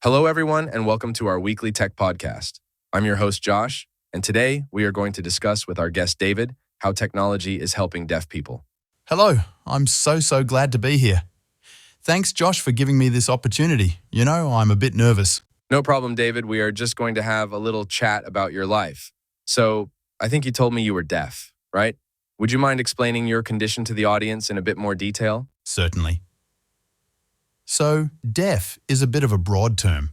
Hello, everyone, and welcome to our weekly tech podcast. I'm your host, Josh, and today we are going to discuss with our guest, David, how technology is helping deaf people. Hello, I'm so glad to be here. Thanks, Josh, for giving me this opportunity. I'm a bit nervous. No problem, David. We are just going to have a little chat about your life. So, I think you told me you were deaf, right? Would you mind explaining your condition to the audience in a bit more detail? Certainly. So, deaf is a bit of a broad term.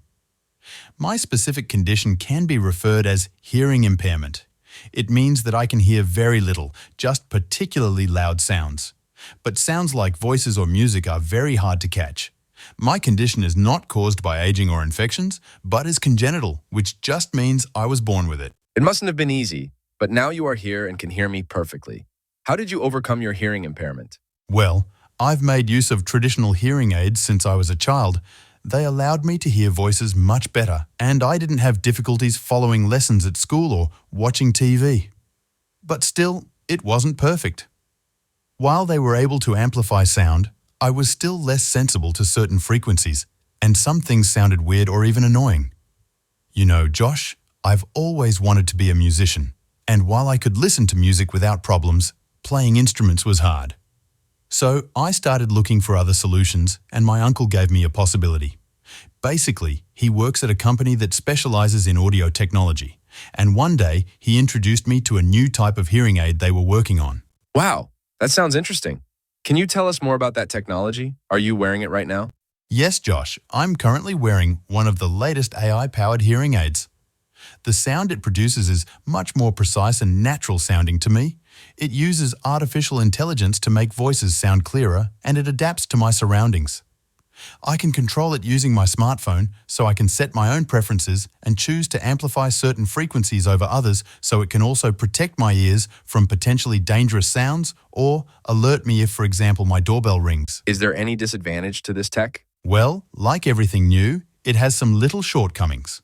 My specific condition can be referred as hearing impairment. It means that I can hear very little, just particularly loud sounds. But sounds like voices or music are very hard to catch. My condition is not caused by aging or infections, but is congenital, which just means I was born with it. It mustn't have been easy, but now you are here and can hear me perfectly. How did you overcome your hearing impairment? Well, I've made use of traditional hearing aids since I was a child. They allowed me to hear voices much better, and I didn't have difficulties following lessons at school or watching TV. But still, it wasn't perfect. While they were able to amplify sound, I was still less sensible to certain frequencies, and some things sounded weird or even annoying. Josh, I've always wanted to be a musician, and while I could listen to music without problems, playing instruments was hard. So I started looking for other solutions, and my uncle gave me a possibility. Basically, he works at a company that specializes in audio technology, and one day he introduced me to a new type of hearing aid they were working on. Wow, that sounds interesting. Can you tell us more about that technology? Are you wearing it right now? Yes, Josh, I'm currently wearing one of the latest AI-powered hearing aids. The sound it produces is much more precise and natural sounding to me. It uses artificial intelligence to make voices sound clearer, and it adapts to my surroundings. I can control it using my smartphone, so I can set my own preferences and choose to amplify certain frequencies over others, so it can also protect my ears from potentially dangerous sounds or alert me if, for example, my doorbell rings. Is there any disadvantage to this tech? Well, like everything new, it has some little shortcomings.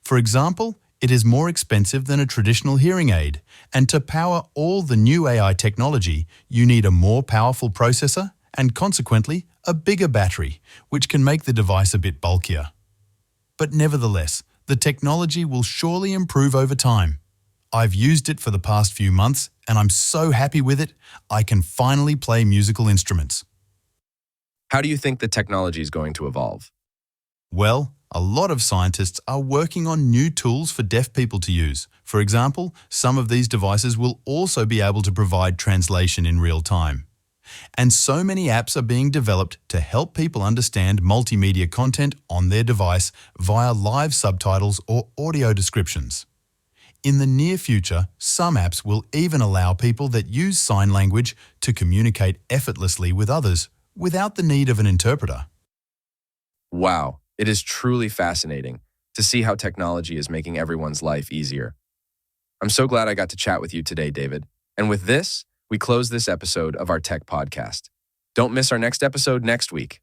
For example, it is more expensive than a traditional hearing aid, and to power all the new AI technology, you need a more powerful processor and consequently a bigger battery, which can make the device a bit bulkier. But nevertheless, the technology will surely improve over time. I've used it for the past few months, and I'm so happy with it, I can finally play musical instruments. How do you think the technology is going to evolve? Well, a lot of scientists are working on new tools for deaf people to use. For example, some of these devices will also be able to provide translation in real time. And so many apps are being developed to help people understand multimedia content on their device via live subtitles or audio descriptions. In the near future, some apps will even allow people that use sign language to communicate effortlessly with others without the need of an interpreter. Wow. It is truly fascinating to see how technology is making everyone's life easier. I'm so glad I got to chat with you today, David. And with this, we close this episode of our tech podcast. Don't miss our next episode next week.